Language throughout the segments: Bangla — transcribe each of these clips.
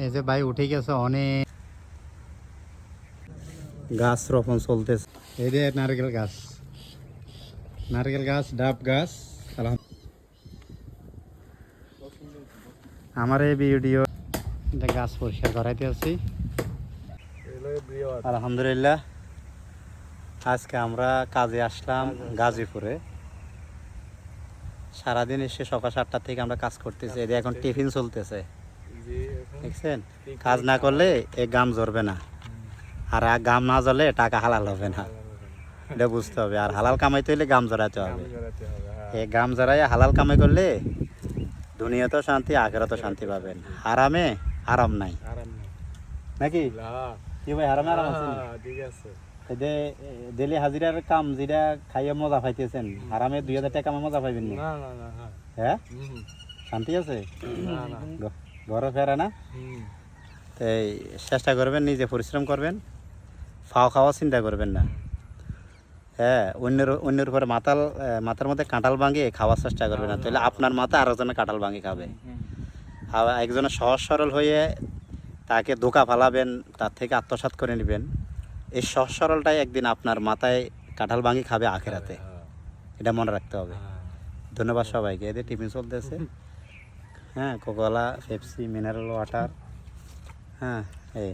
এই যে ভাই উঠে গেছে, অনেক গাছ রোপণ চলতেছে। এই যে নারকেল গাছ, নারকেল গাছ, ডাব গাছ। আমার এই ভিডিও গাছ পরিষ্কার করাইতে আছি। আলহামদুলিল্লাহ, আজকে আমরা কাজে আসলাম গাজীপুরে। সারাদিন এসে সকাল 7টা থেকে আমরা কাজ করতেছি। এই যে এখন টিফিন চলতেছে, দেখছেন? কাজ না করলে এই গাম ঝরবে না, আর গাম না জ্বলে টাকা হালাল হবে না, এটা বুঝতে হবে। আর হালাল কামাইতে হলে গাম জড়াতে হবে। এই গাম জড়াই হালাল কামাই করলে দুনিয়াতেও শান্তি, আখেরাতেও শান্তি পাবেন। হারামে আরাম নাই, নাকি কি ভাই? হারামে আরাম আছে? এই যে ডেলি হাজিরার কাম যেটা খাইয়ে মজা পাইতেছেন, হারামে 2000 টাকা মজা পাইবেন না। হ্যাঁ, শান্তি আছে? ঘরে ফেরে না? তাই চেষ্টা করবেন, নিজে পরিশ্রম করবেন, ফাও খাওয়া চিন্তা করবেন না। হ্যাঁ, অন্যের উপরে মাথার মধ্যে কাঁঠাল ভাঙিয়ে খাওয়ার চেষ্টা করবেন না, তাহলে আপনার মাথা আরো জনের কাঁঠাল ভাঙি খাবে। একজনের সহজ সরল হয়ে তাকে ধোকা ফালাবেন, তার থেকে আত্মসাৎ করে নেবেন। এই সহজ সরলটাই একদিন আপনার মাথায় কাঁঠাল ভাঙি খাবে আখেরাতে, এটা মনে রাখতে হবে। ধন্যবাদ সবাইকে। এদের টিফিন চলতেছে, হ্যাঁ, কোকাকোলা, পেপসি, মিনারেল ওয়াটার, হ্যাঁ, এই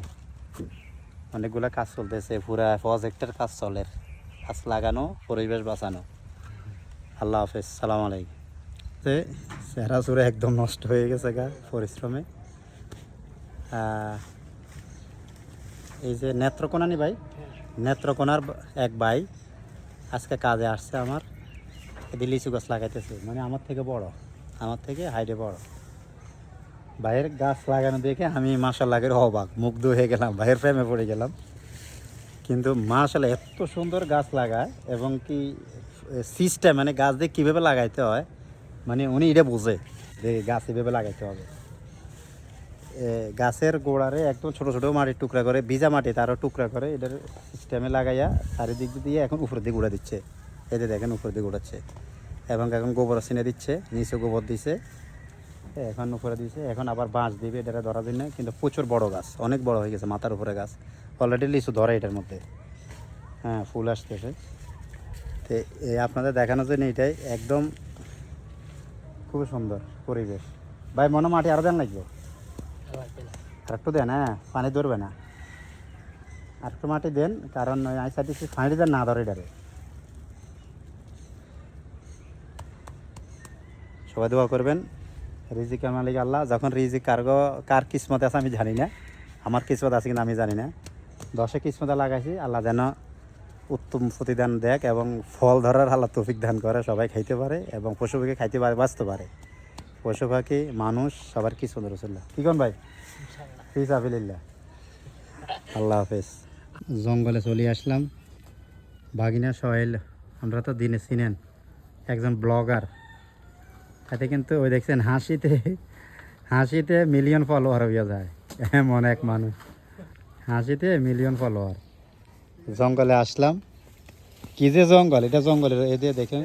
অনেকগুলো কাজ চলতেছে। পুরা প্রজেক্টের কাজ চলে, গাছ লাগানো, পরিবেশ বাঁচানো। আল্লাহ হাফেজ, সালাম আলাইকুম। চেহারা চুরে একদম নষ্ট হয়ে গেছে গা পরিশ্রমে। এই যে নেত্রকোনা ভাই, নেত্রকোনার এক ভাই আজকে কাজে আসছে আমার। এদিকে লিচু গাছ লাগাইতেছে, মানে আমার থেকে বড়, আমার থেকে হাইটে বড়। ভাইয়ের গাছ লাগানো দেখে আমি মাশাআল্লাহ অবাক, মুগ্ধ হয়ে গেলাম, ভাইয়ের প্রেমে পড়ে গেলাম। কিন্তু মাশাআল্লাহ এত সুন্দর গাছ লাগায়, এবং কি সিস্টেম, মানে গাছ দিয়ে কীভাবে লাগাইতে হয়, মানে উনি এটা বুঝে যে গাছ এভাবে লাগাইতে হবে। গাছের গোড়ারে একদম ছোটো ছোটো মাটির টুকরা করে, ভিজা মাটি তারও টুকরা করে, এটার সিস্টেমে লাগাইয়া চারিদিক দিয়ে এখন উপরের দিকে উড়া দিচ্ছে। এতে দেখেন উপরের দিকে উড়াচ্ছে, এবং এখন গোবর চিনে দিচ্ছে, নিচে গোবর দিছে, এখন উপরে দিছে, এখন আবার বাঁশ দিবে এটা ধরার জন্য। কিন্তু প্রচুর বড় গাছ, অনেক বড় হয়ে গেছে, মাথার উপরে গাছ অলরেডি লিচু ধরে এটার মধ্যে, হ্যাঁ, ফুল আসতেছে। তো আপনাদের দেখানোর জন্য এটাই একদম খুব সুন্দর পরিবেশ। ভাই মনে মাটি আরও দেন লাগবে, আর একটু দেন, হ্যাঁ, পানি ধরবে না, আর একটু মাটি দেন, কারণ আমি চাইতেছি পানি দেন না ধরে এটারে। সবাই দোয়া করবেন, রিজিকের মালিক আল্লাহ। যখন রিজিক কার কিসমতে আছে আমি জানি না, আমার কিসমত আছে কিনা আমি জানি না। 10 কিসমতে লাগাইছি, আল্লাহ যেন উত্তম প্রতিদান দেখ, এবং ফল ধরার আল্লাহ তৌফিক দান করে, সবাই খাইতে পারে, এবং পশু পাখি খাইতে পারে, বাঁচতে পারে। পশু পাখি, মানুষ, সবার কিসমত রসুল্লাহ। কি কোন ভাই? ফিসাবিলিল্লাহ। আল্লাহ হাফেজ। জঙ্গলে চলে আসলাম, ভাগিনা সোহেল, আমরা তো দিনে চিনেন, একজন ব্লগার। তাতে কিন্তু ওই দেখছেন হাসিতে মিলিয়ন ফলোয়ার হইয়া যায়, এমন এক মানুষ, হাসিতে মিলিয়ন ফলোয়ার। জঙ্গলে আসলাম, কি যে জঙ্গল, এটা জঙ্গলের, এদের দেখেন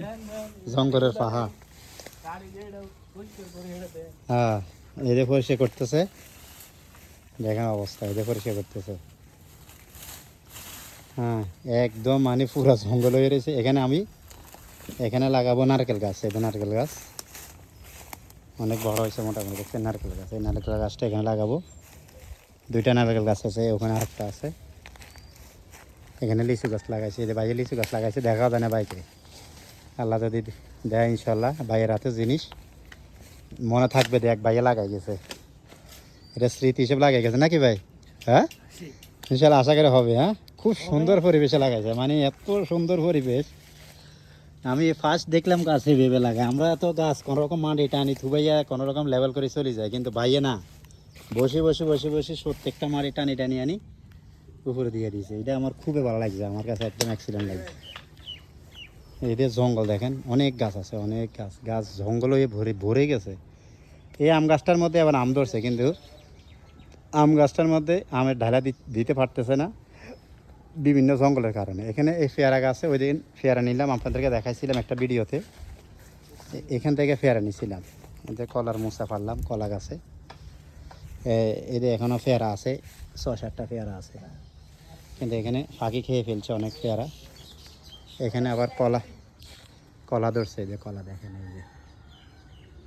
জঙ্গলের পাহাড়, হ্যাঁ, এদের পরিষ্কার করতেছে, দেখেন অবস্থা, এদের পরিষ্কার করতেছে, হ্যাঁ, একদম মানে পুরো জঙ্গল হয়ে রয়েছে। এখানে লাগাবো নারকেল গাছ, এই নারকেল গাছ অনেক বড় হয়েছে, মোটামুটি দেখছেন নারকেল গাছ। এই নারকেল গাছটা এখানে লাগাবো, 2টা নারকেল গাছ আছে, ওখানে আরেকটা আছে। এখানে লিচু গাছ লাগাইছে, এই যে বাইরে লিচু গাছ লাগাইছে, দেখাও যায় না বাইকে। আল্লাহ যদি দেয় ইনশাল্লাহ, ভাইয়ের হাতে জিনিস মনে থাকবে, দেখ ভাইয়া লাগাই গেছে, এটা স্মৃতি হিসেবে লাগাই গেছে, নাকি ভাই? হ্যাঁ, ইনশাল্লাহ আশা করে হবে। হ্যাঁ, খুব সুন্দর পরিবেশে লাগাইছে, মানে এত সুন্দর পরিবেশ। আমি ফার্স্ট দেখলাম গাছ ভেবে লাগাই। আমরা তো গাছ কোনোরকম মাটি টানি থুবাইয়া কোনোরকম লেভেল করে চলে যায়, কিন্তু ভাইয়ে না, বসে বসে বসে বসে প্রত্যেকটা মাটি টানি আনি উপরে দিয়ে দিয়েছে। এটা আমার খুবই ভালো লাগছে, আমার কাছে একদম অ্যাক্সিডেন্ট লাগছে। এদের জঙ্গল দেখেন, অনেক গাছ আছে, অনেক গাছ জঙ্গল হয়ে ভরে গেছে। এই আম গাছটার মধ্যে আবার আম ধরছে, কিন্তু আম গাছটার মধ্যে আমের ঢালা দিতে পারতেছে না, বিভিন্ন জঙ্গলের কারণে। এখানে এই পেয়ারা গাছে ওই দিন পেয়ারা নিলাম, আপনাদেরকে দেখাইছিলাম একটা ভিডিওতে, এখান থেকে পেয়ারা নিয়েছিলাম। যে কলার মোচা পারলাম কলা গাছে, এদের এখনও পেয়ারা আছে, 6-7টা পেয়ারা আছে, কিন্তু এখানে ফাঁকি খেয়ে ফেলছে অনেক পেয়ারা। এখানে আবার কলা কলা ধরছে, এই যে কলা দেখেন, এই যে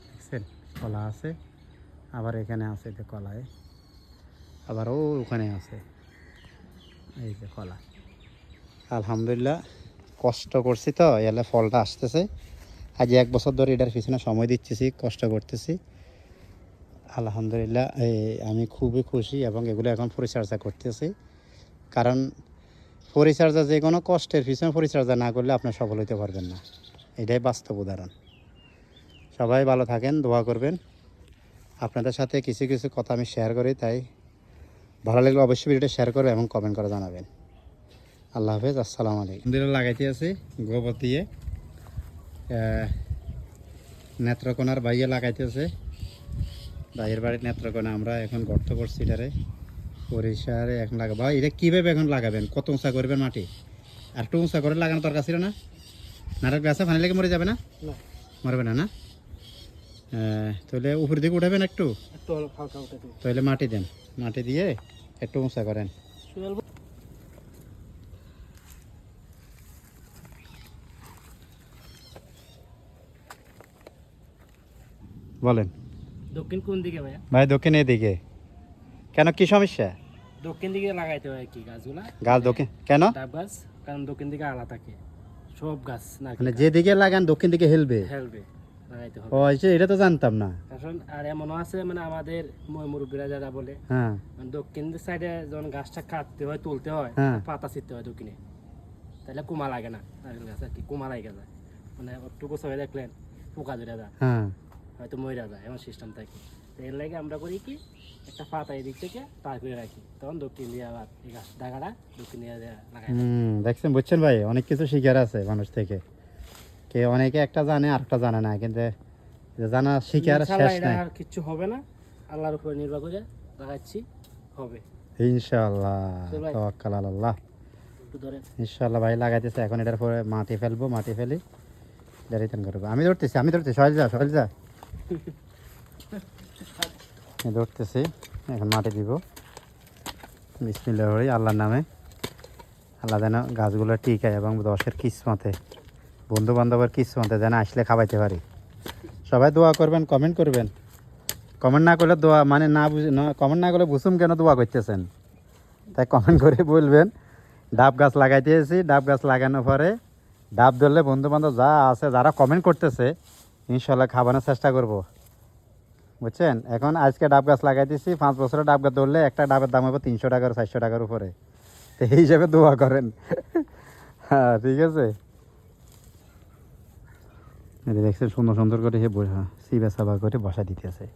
দেখছেন কলা আছে, আবার এখানে আছে যে কলায়, আবার ওখানে আছে এই যে কলা। আলহামদুলিল্লাহ কষ্ট করছি তো এলে ফলটা আসতেছে। আজ 1 বছর ধরে এটার পিছনে সময় দিচ্ছি, কষ্ট করতেছি। আলহামদুলিল্লাহ আমি খুবই খুশি এবং এগুলো এখন পরিচর্যা করতেছি, কারণ পরিচর্যা যে কোনো কষ্টের পিছনে পরিচর্যা না করলে আপনি সফল হতে পারবেন না, এটাই বাস্তব উদাহরণ। সবাই ভালো থাকেন, দোয়া করবেন। আপনাদের সাথে কিছু কিছু কথা আমি শেয়ার করি, তাই ভালো লাগলে অবশ্যই ভিডিওটা শেয়ার করবেন এবং কমেন্ট করে জানাবেন। আল্লাহ হাফেজ, আসসালামু আলাইকুম। মন্দিরে লাগাইতে আছি গোবর দিয়ে, নেত্রকোনার বাইয়ে লাগাইতেছে, বাইরের বাড়ির নেত্রকোনা। আমরা এখন গর্ত করছি এটারে পরিষ্কারে এখন লাগাবো। এটা কীভাবে এখন লাগাবেন, কত উঁচা করবেন মাটি? আর একটু উঁচা করে লাগানো দরকার ছিল না? নারকেল গাছে পানি লেগে মরে যাবে না? মরবে না না? তাহলে উপর দিকে উঠাবেন একটু, তাহলে মাটি দেন, মাটি দিয়ে একটু উঁচা করেন। বলেন দক্ষিণ কোন দিকে ভাইয়া? ভাই দক্ষিণ এদিকে। কেন, কি সমস্যা? দক্ষিণ দিকে লাগাইতে হয় কি গাছগুলা? গাছ দক্ষিণ কেন? ডাব গাছ, কারণ দক্ষিণ দিকে আলা থাকে সব গাছ, না মানে যেদিকে লাগান দক্ষিণ দিকে হেলবে? হেলবে, লাগাইতে হবে। ও এটা তো জানতাম না। কারণ আর এমনও আছে, মানে আমাদের মুরব্বীরা যারা বলে, হ্যাঁ দক্ষিণ সাইডে যখন গাছটা কাটতে হয়, তুলতে হয়, হ্যাঁ। পাতা ছিটতে হয় দক্ষিণে, তাহলে কুমা লাগে না। নারকেল গাছ আর কি কুমা লাগে যায়, মানে একটু গোছ হয়ে দেখলেন পোকা ধরে যায়, হ্যাঁ। হয়তো মরে যায়, এমন সিস্টেম থাকে। তো এর লাগে আমরা করি কি, একটা পাতা এদিক থেকে পার করে রাখি, তখন দক্ষিণ দিয়ে আবার এই গাছ ডাগাটা দক্ষিণ দিয়ে লাগাই। দেখছেন, বুঝছেন ভাই, অনেক কিছু শিখার আছে মানুষ থেকে। কে অনেকে একটা জানে আর একটা জানে না, কিন্তু জানা শিখার শেষ নাই। আর কিচ্ছু হবে না, আল্লাহর উপরে নির্ভর করে লাগাচ্ছি, হবে ইনশাআল্লাহ, তাওয়াক্কাল আলাল্লাহ। একটু ধরে ইনশাআল্লাহ ভাই লাগাইতেছে। এখন এটার পরে মাটি ফেলবো, মাটি ফেলি রিটার্ন করবো। আমি ধরতেছি, সহেল যা ধরতেছি। এখন মাটি দিব, বিসমিল্লাহ বলি, আল্লাহর নামে। আল্লাহ যেন গাছগুলো টিকায় এবং 10-এর কিসমতে, বন্ধু বান্ধবের কিসমতে যেন আসলে খাওয়াইতে পারি। সবাই দোয়া করবেন, কমেন্ট করবেন। কমেন্ট না করলে দোয়া মানে না বুঝে, কমেন্ট না করলে বুঝুম কেন দোয়া করতেছেন, তাই কমেন্ট করে বলবেন। ডাব গাছ লাগাইতে এসেছি, ডাব গাছ লাগানোর পরে ডাব ধরলে বন্ধু বান্ধব যা আছে, যারা কমেন্ট করতেছে, ইনশাল্লাহ খাওয়ানোর চেষ্টা করব, বুঝছেন। এখন আজকে ডাব গাছ লাগাইতেছি, 5 বছরের ডাব গাছ ধরলে একটা ডাবের দাম হবে 300 টাকার 400 টাকার উপরে। তো এই হিসাবে দোয়া করেন। হ্যাঁ ঠিক আছে। দেখছেন সুন্দর সুন্দর করে সিবা সাবা করে বসা দিতেছে,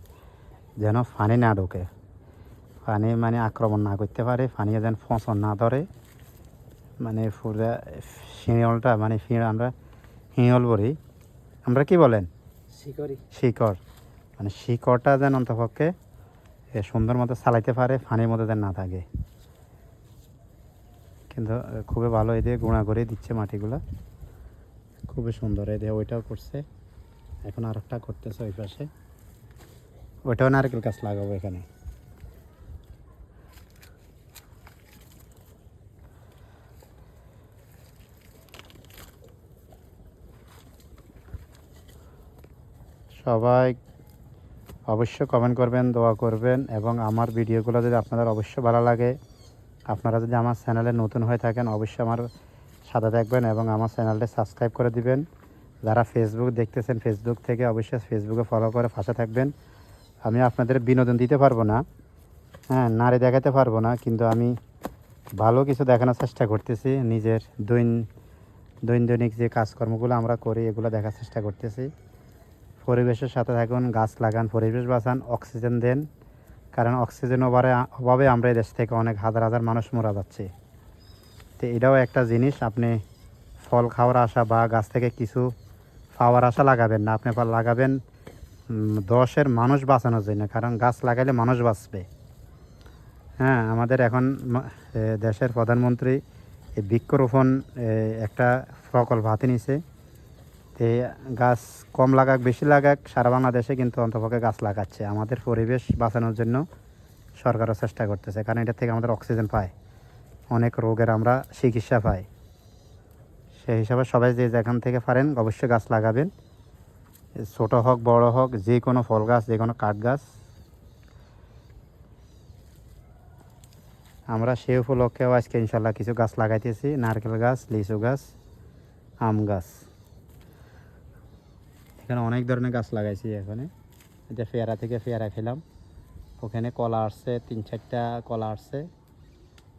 যেন পানি না ঢোকে, পানি মানে আক্রমণ না করতে পারে, পানি যেন ফসল না ধরে। মানে পুরো শিঙলটা, মানে আমরা হিঙল বলি, আমরা কি বলেন শিকড়, মানে শিকড়টা যেন অন্তপক্ষে সুন্দর মতো চালাইতে পারে, পানির মধ্যে যেন না থাকে। কিন্তু খুবই ভালো, এই দিয়ে গুঁড়া করে দিচ্ছে মাটিগুলো, খুবই সুন্দর। এই দিয়ে ওইটাও করছে, এখন আর একটা করতেছে ওই পাশে, ওইটাও নারকেল গাছ লাগাবো এখানে। সবাই অবশ্যই কমেন্ট করবেন, দোয়া করবেন, এবং আমার ভিডিওগুলো যদি আপনাদের অবশ্যই ভালো লাগে, আপনারা যদি আমার চ্যানেলে নতুন হয়ে থাকেন, অবশ্যই আমার সাথে থাকবেন এবং আমার চ্যানেলটা সাবস্ক্রাইব করে দিবেন। যারা ফেসবুক দেখতেছেন, ফেসবুক থেকে অবশ্যই ফেসবুকে ফলো করে পাশে থাকবেন। আমি আপনাদের বিনোদন দিতে পারবো না, হ্যাঁ, নারী দেখাতে পারবো না, কিন্তু আমি ভালো কিছু দেখানোর চেষ্টা করতেছি। নিজের দৈনন্দিন যে কাজকর্মগুলো আমরা করি, এগুলো দেখার চেষ্টা করতেছি। পরিবেশের সাথে থাকুন, গাছ লাগান, পরিবেশ বাঁচান, অক্সিজেন দেন, কারণ অক্সিজেন অভাবে আমরা এই দেশ থেকে অনেক হাজার হাজার মানুষ মারা যাচ্ছে। তো এটাও একটা জিনিস, আপনি ফল খাওয়ার আশা বা গাছ থেকে কিছু পাওয়ার আশা লাগাবেন না, আপনি লাগাবেন 10-এর মানুষ বাঁচানোর জন্য, কারণ গাছ লাগাইলে মানুষ বাঁচবে। হ্যাঁ, আমাদের এখন দেশের প্রধানমন্ত্রী এই বৃক্ষরোপণ একটা প্রকল্প হাতে নিছে। তো গাছ কম লাগাক বেশি লাগাক, সারা বাংলাদেশে কিন্তু অন্তপক্ষে গাছ লাগাচ্ছে আমাদের পরিবেশ বাঁচানোর জন্য। সরকারও চেষ্টা করতেছে, কারণ এটা থেকে আমাদের অক্সিজেন পায়, অনেক রোগের আমরা চিকিৎসা পাই। সেই হিসাবে সবাই যে যেখান থেকে পারেন অবশ্যই গাছ লাগাবেন, ছোট হোক বড় হোক, যে কোনো ফল গাছ, যে কোনো কাঠ গাছ। আমরা সেই উপলক্ষেও আজকে ইনশাল্লাহ কিছু গাছ লাগাইতেছি, নারকেল গাছ, লিচু গাছ, আম গাছ। এখানে অনেক ধরনের গাছ লাগাইছি। এখানে এটা পেয়ারা থেকে পেয়ারা খেলাম, ওখানে কলা আসছে, 3-4টা কলা আসছে,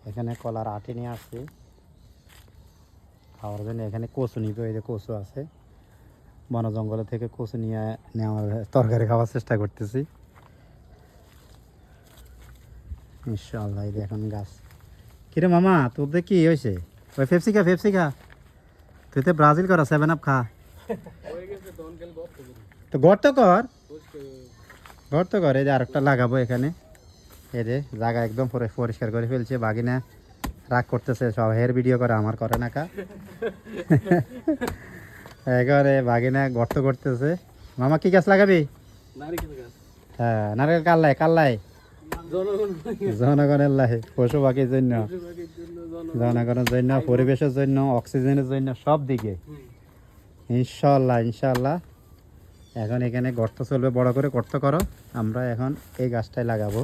এখানে কলার আটি নিয়ে আসছি খাওয়ার জন্য। এখানে কচু নিবে, এই যে কচু আছে, বন জঙ্গল থেকে কচু নিয়ে নেওয়ার তরকারি খাওয়ার চেষ্টা করতেছি ইনশাআল্লাহ। এই যে এখন গাছ। কিরে মামা, তোর দিয়ে কি হয়েছে? ওই পেপসি খা, পেপসি খা, তুই তো ব্রাজিল করা 7 আপ খা। তো গর্ত কর, গর্ত কর। এই যে আরেকটা লাগাবো এখানে। এই যে জায়গা একদম পরিষ্কার করে ফেলছে। বাগিনা রাগ করতেছে, সব হেয়ার ভিডিও করে, আমার করে না কা। এবারে বাগিনা গর্ত করতেছে। মামা কি গাছ লাগাবি? হ্যাঁ, নারকেল কাল্লাই, কাল্লাই জনগণের লাই, পশু পাখির জন্য, জনগণের জন্য, পরিবেশের জন্য, অক্সিজেনের জন্য, সব দিকে ইনশাল্লাহ ইনশাল্লাহ। এখন এখানে গর্ত চলবে, বড় করে গর্ত করো। আমরা এখন এই গাছটাই লাগাবো,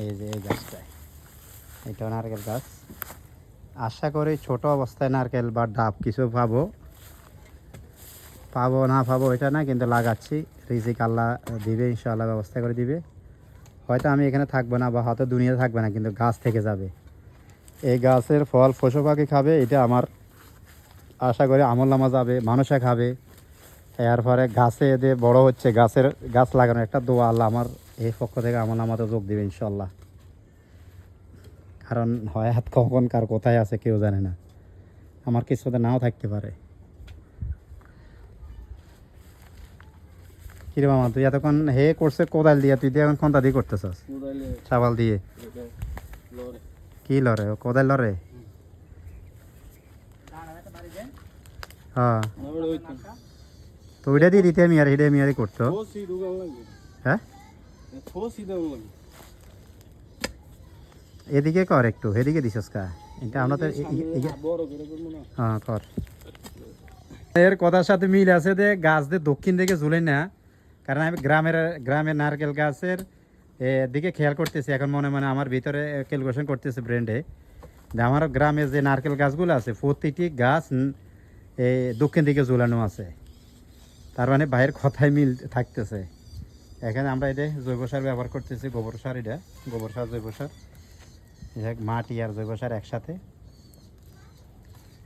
এই যে এই গাছটায়। এটা নারকেল গাছ। আশা করি ছোট অবস্থায় নারকেল বা ডাব কিছু পাবো, পাবো না পাবো এটা না, কিন্তু লাগাচ্ছি। রিজিক আল্লাহ দিবে ইনশাআল্লাহ, ব্যবস্থা করে দিবে। হয়তো আমি এখানে থাকবো না, বা হয়তো দুনিয়াতে থাকবে না, কিন্তু গাছ থেকে যাবে। এই গাছের ফল পশু পাখি খাবে, এটা আমার আশা করি আমল নামা যাবে, মানুষে খাবে। এরপরে গাছে এদের বড় হচ্ছে, গাছ লাগানোর একটা দোয়া আল্লাহ আমার এই পক্ষ থেকে আমল নামাতে যোগ দিবে ইনশাল্লাহ। কারণ হয় হাত কখন কার কোথায় আছে কেউ জানে না, আমার কিছুতে নাও থাকতে পারে। কিরে মামা, তুই এতক্ষণ হে করছে কোদাল দিয়ে, তুই দিয়ে এখন কোনটা দিয়ে করতেছস? চাবাল দিয়ে। কি লড়ে ও? কোদাল লড়ে? হ্যাঁ, তো ওইটা দিয়ে দিতে মিয়ার, হিডে মিয়ারি করতো। হ্যাঁ, এদিকে কর একটু, এদিকে দিছস কা? এটা আমরা তো হ্যাঁ কর। এর কথার সাথে মিল আছে যে গাছ দিয়ে দক্ষিণ দিকে ঝুলে না, কারণ আমি গ্রামের নারকেল গাছের দিকে খেয়াল করতেছি এখন, মনে মনে আমার ভিতরে ক্যালকুলেশন করতেছে ব্রেন্ডে, যে আমার গ্রামে যে নারকেল গাছগুলো আছে প্রতিটি গাছ দক্ষিণ দিকে ঝুলানো আছে। তার মানে ভাইয়ের কথায় মিল থাকতেছে। এখানে আমরা এটা জৈব সার ব্যবহার করতেছি, গোবর সার। এটা গোবর সার, জৈব সার, মাটি আর জৈব সার একসাথে।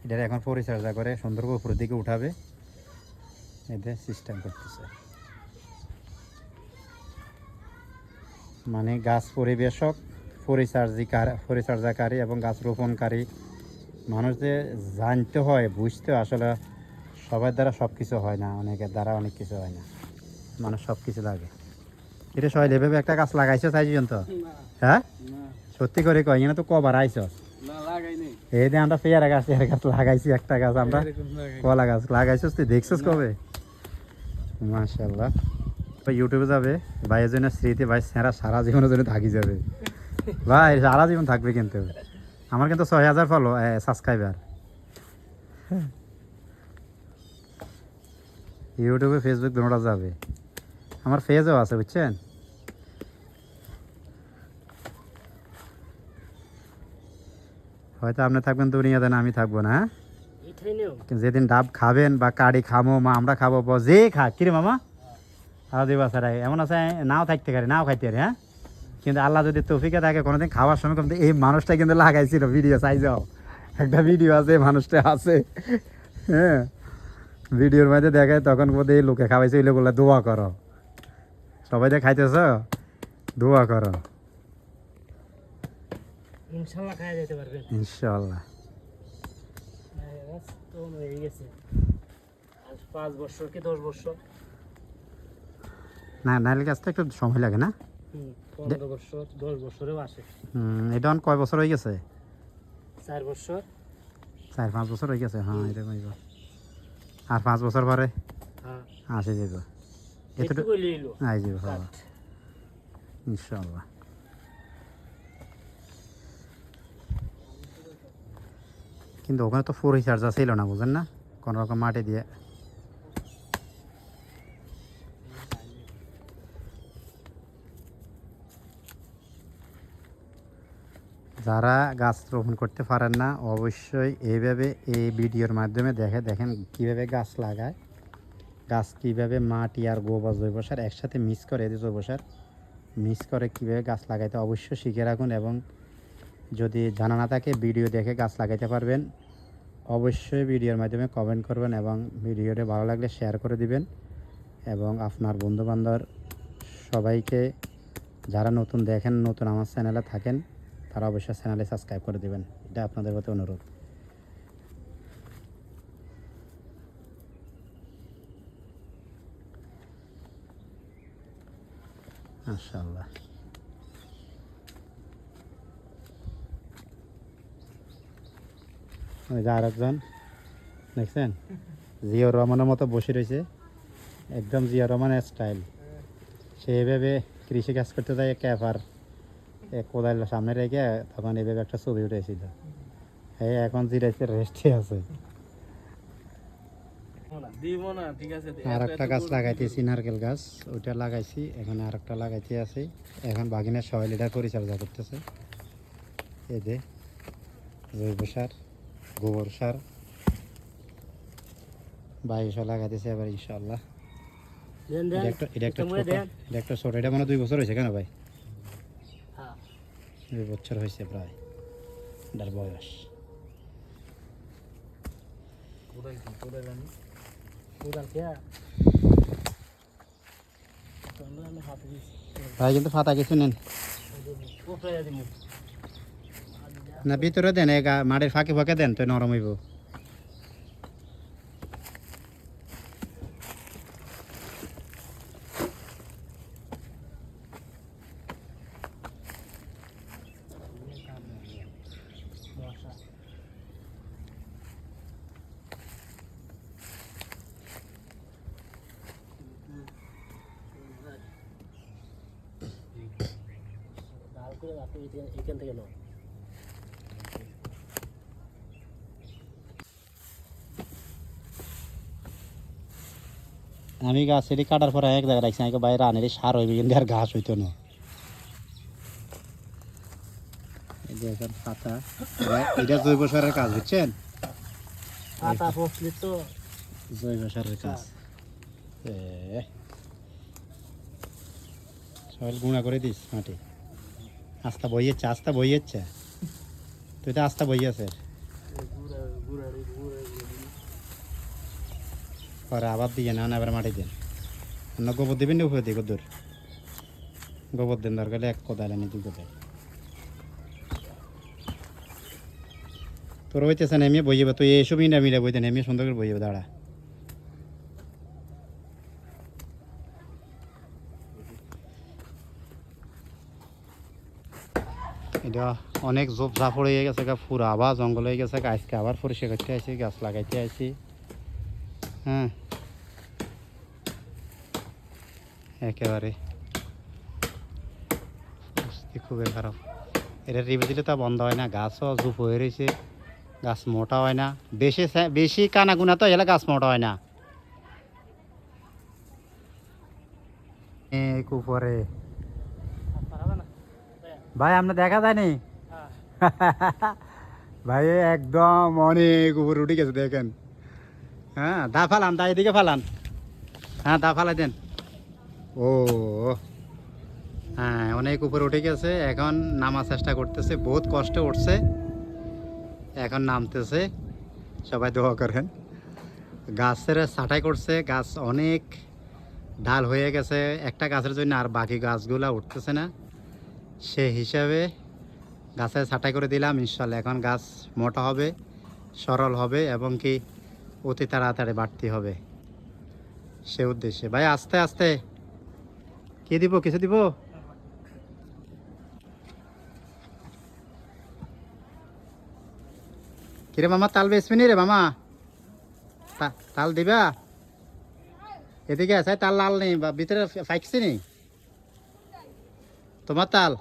এটা এখন পরিচর্যা করে সুন্দর উপরের দিকে উঠাবে, এটা সিস্টেম করতেছে। মানে গাছ পরিবেশক, পরিচর্যাকারী এবং গাছ রোপণকারী মানুষ যে জানতে হয়, বুঝতে আসলে সবার দ্বারা সব কিছু হয় না, অনেকের দ্বারা অনেক কিছু হয় না, মানুষ সব কিছু লাগে। এটা সবাই এভাবে একটা গাছ লাগাইছো চাইছিস তো? হ্যাঁ, সত্যি করে কয়, এখানে তো কবার আইস? এই যে আমরা পেয়ারা গাছ লাগাইছি, একটা গাছ আমরা কলা গাছ লাগাইছিস, তুই দেখছিস কবে? মাশাআল্লাহ। ইউটিউবে যাবে ভাইয়ের জন্য স্মৃতি, ভাই সারা জীবনের জন্য থাকি যাবে ভাই, সারা জীবন থাকবে। কিন্তু আমার কিন্তু 6000 ফলো সাবস্ক্রাইবার ইউটিউবে, ফেসবুক দুটোটা যাবে। আমার পেজও আছে বুঝছেন। হয়তো আপনি থাকবেন দুনিয়াতে, না আমি থাকবো না। যেদিন ডাব খাবেন বা কাড়ি খামো, মা আমরা খাবো, যে খা। কিরে মামা, আদি বাসারাই এমন আছে নাও থাকতে পারে, নাও খাইতে পারে। হ্যাঁ, কিন্তু আল্লাহ যদি তৌফিকে থাকে কোনোদিন খাওয়ার সময় কিন্তু এই মানুষটা কিন্তু লাগাইছিল ভিডিও, চাই যাও একটা ভিডিও আছে, মানুষটা আছে। হ্যাঁ, ভিডিওর মধ্যে দেখায়, তখন বোধ এই লোকে খাওয়াইছে, ওই লোকগুলো দোয়া করো, সবাই যে খাইতেছ দোয়া করো, ইনশাআল্লাহ খাওয়া যেতে পারবেন ইনশাআল্লাহ। 5 বছর কি 10 বছর না, নারকেল গাছটা একটু সময় লাগে না? 15 বছর 10 বছরেও আসে। এটা কয় বছর হয়ে গেছে? 4 বছর 4-5 বছর হয়ে গেছে। হ্যাঁ, এটা কইব আর 5 বছর পরে হ্যাঁ আসে যাব, এতটুকু লইলো আই যাব। হ্যাঁ, ইনশাআল্লাহ। কিন্তু ওখানে তো ফোর রিচার্জার ছিল না, বুঝেন না, কোনো রকম মাটি দিয়ে। যারা গাছ রোপণ করতে পারেন না অবশ্যই এইভাবে এই ভিডিওর মাধ্যমে দেখেন কীভাবে গাছ লাগায়, গাছ কীভাবে মাটি আর গোবর জৈব সার একসাথে মিক্স করে, এদের জৈব সার মিক্স করে কীভাবে গাছ লাগাইতে অবশ্যই শিখে রাখুন। এবং যদি জানা না থাকে ভিডিও দেখে গাছ লাগাইতে পারবেন। অবশ্যই ভিডিওর মাধ্যমে কমেন্ট করবেন এবং ভিডিওটা ভালো লাগলে শেয়ার করে দিবেন এবং আপনার বন্ধুবান্ধব সবাইকে, যারা নতুন দেখেন, নতুন আমার চ্যানেলে থাকেন, তারা অবশ্যই চ্যানেলে সাবস্ক্রাইব করে দিবেন, এটা আপনাদের প্রতি অনুরোধ। মাশাআল্লাহ। ওই যে আরেকজন দেখছেন জিয়াউর রহমানের মতো বসে রয়েছে, একদম জিয়াউর রহমানের স্টাইল। সেইভাবে কৃষি কাজ করতে যায় ক্যাপার কোদাল সামনে রেখে, তখন এইভাবে একটা ছবি উঠেছিল। এই এখন জিরাইতে রেস্টে আছে। আর একটা গাছ লাগাইতেছি, নারকেল গাছ, ওইটা লাগাইছি, এখানে আর একটা লাগাইতে আছে। এখন বাগিনের সবাই লিটার পরিচর্যা করতেছে। এই যে জৈব সার, গোবর সার, বাইশ লাগাইতেছে এবার ইনশাল্লাহ। এটা একটা ছোট, এটা মানে 2 বছর হয়েছে কেন ভাই? 2 বছর হয়েছে প্রায় এটার বয়স। ভাই কিন্তু ফাতা কিছু নেন না, ভিতরে দেন, মাটির ফাঁকে ফাঁকে দেন তো নরম হইব। এখান থেকে নাও। আমি গাছ এটি কাটার পরে এক জায়গায় রাখছি, আমাকে বাইরে আনের সার হইবে, কিন্তু আর ঘাস হইতো না। এই যে এখন পাতা, এটা জৈব সারের কাজ, বুঝছেন? পাতা পচলে তো জৈব সারের কাজ। সবাই গুঁড়া করে দিস মাটি। আস্তা বইয়েছে, আস্তা বইয়েছে, তুই তো আস্তা বইয়েছে। পরে আবার দিয়ে না, এবার মাটি দেন, অন্য গোবর দিবেন না, উপরে দিই কদ্দুর গোবর দেন, দরকার হলে 1 কোদাল এনে 2 কোদাল। তোর হইতেছে না, এমনি বই যাবে, তুই এইসব মিলা মিলা বই দেন, এমনি সুন্দর করে বই যাবে। দাঁড়া, এটা অনেক ঝোপ ঝাপ হয়ে গেছে, পুরা আবার জঙ্গল হয়ে গেছে। আজকে আবার পরিষ্কার করতে আসি, গাছ লাগাইতে আসি। হ্যাঁ, একেবারে খুবই খারাপ। এটা রিবে দিলে তা বন্ধ হয় না, গাছও ঝুপ হয়ে রয়েছে, গাছ মোটা হয় না। বেশি কানা গুনা তো এলে গাছ মোটা হয় না। উপরে ভাই আমরা দেখা যায়নি ভাই, একদম অনেক উপরে উঠে গেছে দেখেন। হ্যাঁ, দা ফালান, দা এদিকে ফালান। হ্যাঁ, দা ফালাই দেন। ও হ্যাঁ, অনেক উপরে উঠে গেছে, এখন নামার চেষ্টা করতেছে, বহুত কষ্টে উঠছে, এখন নামতেছে। সবাই দোয়া করেন। গাছের ছাঁটাই করছে, গাছ অনেক ডাল হয়ে গেছে একটা গাছের জন্য, আর বাকি গাছগুলা উঠতেছে না। সে হিসাবে গাছের ছাঁটাই করে দিলাম, ইনশাল্লাহ এখন গাছ মোটা হবে, সরল হবে এবং কি অতি তাড়াতাড়ি বাড়তি হবে, সে উদ্দেশ্যে। ভাই আস্তে আস্তে কি দিব, কিছু দিব? কিরে মামা, তাল বেসবি নি রে মামা? তাল দিবা? এদিকে আছে তাল, লাল নেই বা ভিতরে ফাইকছি নি তোমার তাল?